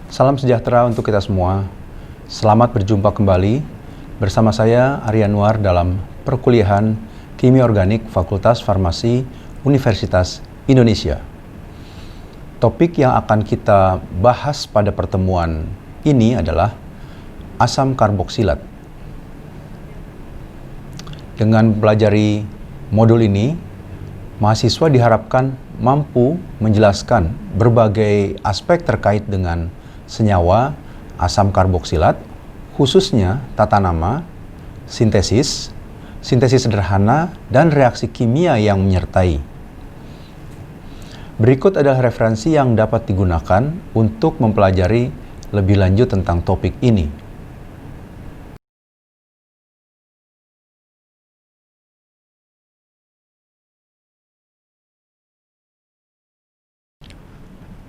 Salam sejahtera untuk kita semua. Selamat berjumpa kembali bersama saya Arya Anwar dalam perkuliahan Kimia Organik Fakultas Farmasi Universitas Indonesia. Topik yang akan kita bahas pada pertemuan ini adalah asam karboksilat. Dengan mempelajari modul ini, mahasiswa diharapkan mampu menjelaskan berbagai aspek terkait dengan senyawa asam karboksilat, khususnya tata nama, sintesis sederhana, dan reaksi kimia yang menyertai. Berikut adalah referensi yang dapat digunakan untuk mempelajari lebih lanjut tentang topik ini.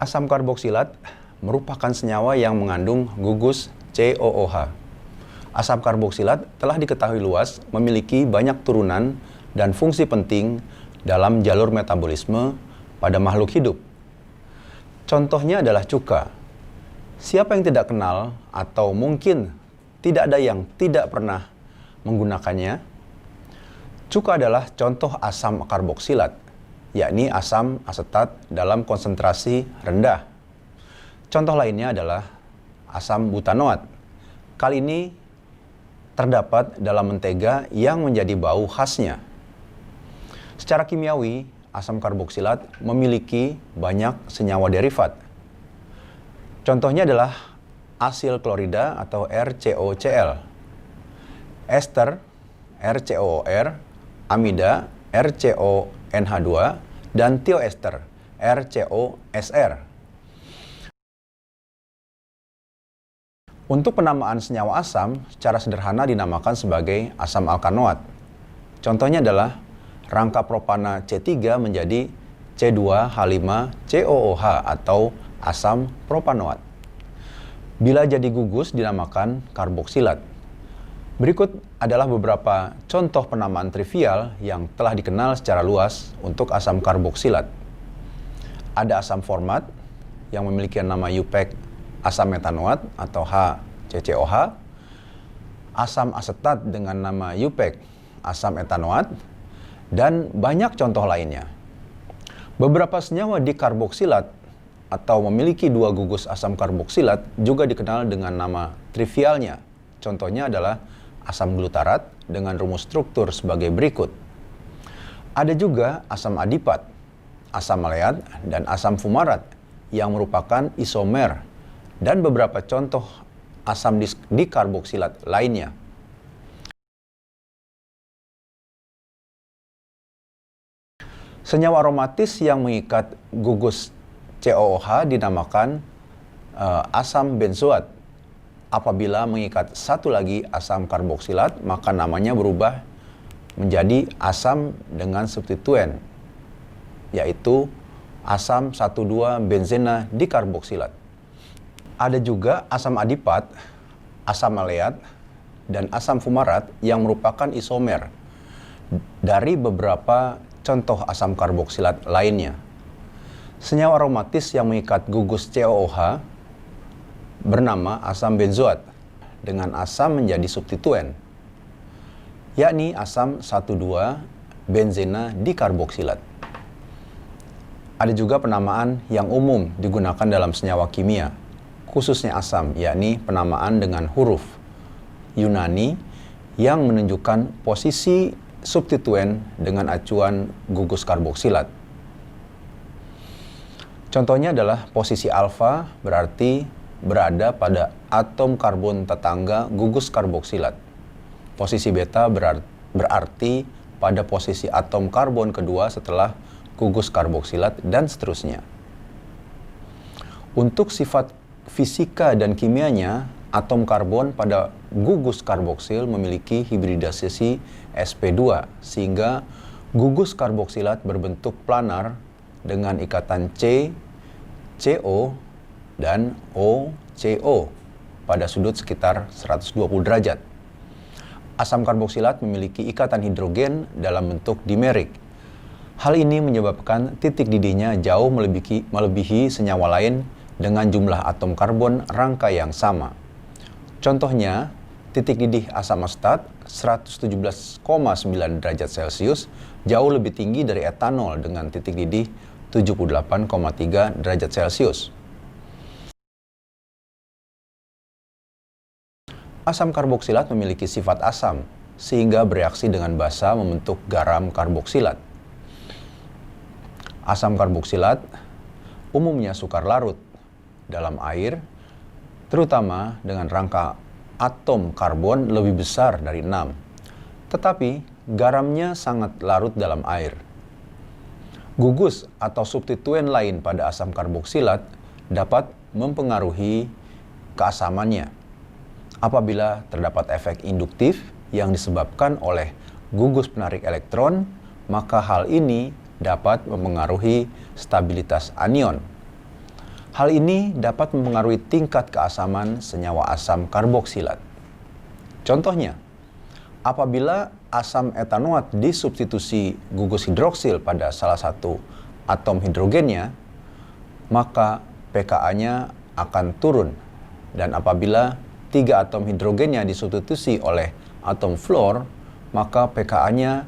Asam karboksilat merupakan senyawa yang mengandung gugus COOH. Asam karboksilat telah diketahui luas memiliki banyak turunan dan fungsi penting dalam jalur metabolisme pada makhluk hidup. Contohnya adalah cuka. Siapa yang tidak kenal atau mungkin tidak ada yang tidak pernah menggunakannya? Cuka adalah contoh asam karboksilat, yakni asam asetat dalam konsentrasi rendah. Contoh lainnya adalah asam butanoat. Kali ini terdapat dalam mentega yang menjadi bau khasnya. Secara kimiawi, asam karboksilat memiliki banyak senyawa derivat. Contohnya adalah asil klorida atau RCOCl, ester RCOOR, amida RCONH2, dan tioester RCOSR. Untuk penamaan senyawa asam, secara sederhana dinamakan sebagai asam alkanoat. Contohnya adalah rangka propana C3 menjadi C2H5COOH atau asam propanoat. Bila jadi gugus dinamakan karboksilat. Berikut adalah beberapa contoh penamaan trivial yang telah dikenal secara luas untuk asam karboksilat. Ada asam format yang memiliki nama UPEC asam metanoat atau HCCOH, asam asetat dengan nama UPEC asam etanoat, dan banyak contoh lainnya. Beberapa senyawa dikarboksilat atau memiliki dua gugus asam karboksilat juga dikenal dengan nama trivialnya. Contohnya adalah asam glutarat dengan rumus struktur sebagai berikut. Ada juga asam adipat, asam maleat, dan asam fumarat yang merupakan isomer dan beberapa contoh asam dikarboksilat lainnya. Senyawa aromatis yang mengikat gugus COOH dinamakan asam benzoat. Apabila mengikat satu lagi asam karboksilat, maka namanya berubah menjadi asam dengan substituen, yaitu asam 1,2-benzena dikarboksilat. Ada juga asam adipat, asam maleat, dan asam fumarat yang merupakan isomer dari beberapa contoh asam karboksilat lainnya. Senyawa aromatis yang mengikat gugus COOH bernama asam benzoat dengan asam menjadi substituen, yakni asam 1,2-benzena dikarboksilat. Ada juga penamaan yang umum digunakan dalam senyawa kimia, khususnya asam, yakni penamaan dengan huruf Yunani yang menunjukkan posisi substituen dengan acuan gugus karboksilat. Contohnya adalah posisi alfa berarti berada pada atom karbon tetangga gugus karboksilat. Posisi beta berarti pada posisi atom karbon kedua setelah gugus karboksilat, dan seterusnya. Untuk sifat fisika dan kimianya, atom karbon pada gugus karboksil memiliki hibridisasi sp2 sehingga gugus karboksilat berbentuk planar dengan ikatan C, CO, dan OCO pada sudut sekitar 120 derajat. Asam karboksilat memiliki ikatan hidrogen dalam bentuk dimerik. Hal ini menyebabkan titik didihnya jauh melebihi senyawa lain dengan jumlah atom karbon rangka yang sama. Contohnya, titik didih asam asetat 117,9 derajat Celcius jauh lebih tinggi dari etanol dengan titik didih 78,3 derajat Celcius. Asam karboksilat memiliki sifat asam, sehingga bereaksi dengan basa membentuk garam karboksilat. Asam karboksilat umumnya sukar larut dalam air, terutama dengan rangka atom karbon lebih besar dari 6. Tetapi garamnya sangat larut dalam air. Gugus atau substituen lain pada asam karboksilat dapat mempengaruhi keasamannya. Apabila terdapat efek induktif yang disebabkan oleh gugus penarik elektron, maka hal ini dapat mempengaruhi stabilitas anion. Hal ini dapat mempengaruhi tingkat keasaman senyawa asam karboksilat. Contohnya, apabila asam etanoat disubstitusi gugus hidroksil pada salah satu atom hidrogennya, maka pKa-nya akan turun. Dan apabila 3 atom hidrogennya disubstitusi oleh atom fluor, maka pKa-nya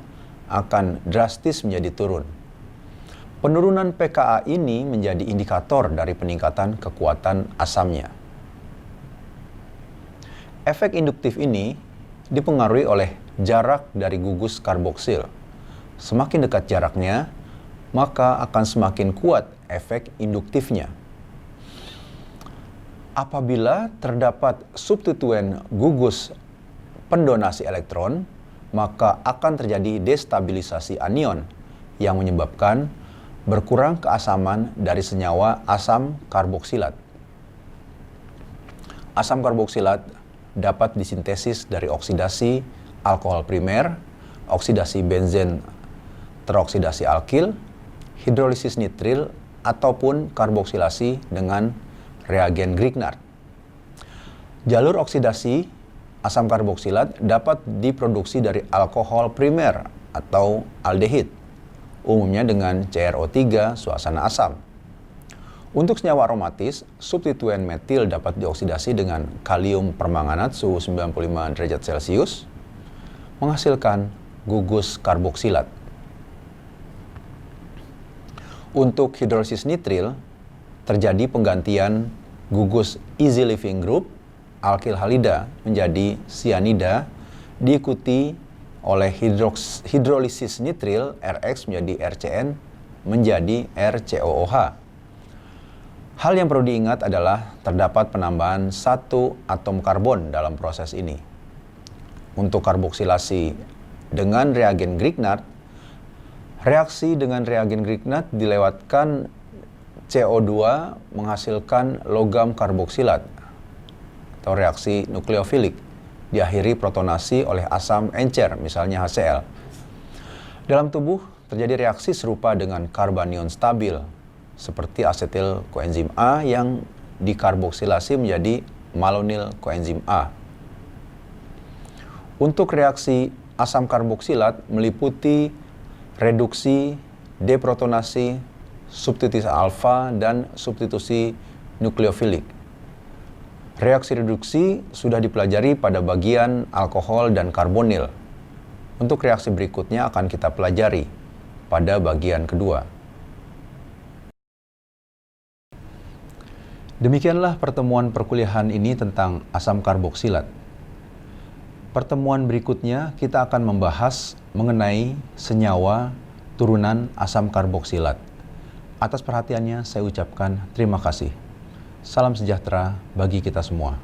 akan drastis menjadi turun. Penurunan pKa ini menjadi indikator dari peningkatan kekuatan asamnya. Efek induktif ini dipengaruhi oleh jarak dari gugus karboksil. Semakin dekat jaraknya, maka akan semakin kuat efek induktifnya. Apabila terdapat substituen gugus pendonasi elektron, maka akan terjadi destabilisasi anion yang menyebabkan berkurang keasaman dari senyawa asam karboksilat. Asam karboksilat dapat disintesis dari oksidasi alkohol primer, oksidasi benzen teroksidasi alkil, hidrolisis nitril, ataupun karboksilasi dengan reagen Grignard. Jalur oksidasi asam karboksilat dapat diproduksi dari alkohol primer atau aldehid, umumnya dengan CrO3 suasana asam. Untuk senyawa aromatis, substituen metil dapat dioksidasi dengan kalium permanganat suhu 95 derajat Celcius, menghasilkan gugus karboksilat. Untuk hidrolisis nitril, terjadi penggantian gugus easy living group alkil halida menjadi sianida, diikuti oleh hidrolisis nitril RX menjadi RCN menjadi RCOOH. Hal yang perlu diingat adalah terdapat penambahan 1 atom karbon dalam proses ini. Untuk karboksilasi dengan reagen Grignard, reaksi dengan reagen Grignard dilewatkan CO2 menghasilkan logam karboksilat atau reaksi nukleofilik, diakhiri protonasi oleh asam encer, misalnya HCl. Dalam tubuh terjadi reaksi serupa dengan karbanion stabil, seperti asetil koenzim A yang dikarboksilasi menjadi malonyl koenzim A. Untuk reaksi asam karboksilat meliputi reduksi, deprotonasi, substitusi alfa, dan substitusi nukleofilik. Reaksi reduksi sudah dipelajari pada bagian alkohol dan karbonil. Untuk reaksi berikutnya akan kita pelajari pada bagian kedua. Demikianlah pertemuan perkuliahan ini tentang asam karboksilat. Pertemuan berikutnya kita akan membahas mengenai senyawa turunan asam karboksilat. Atas perhatiannya saya ucapkan terima kasih. Salam sejahtera bagi kita semua.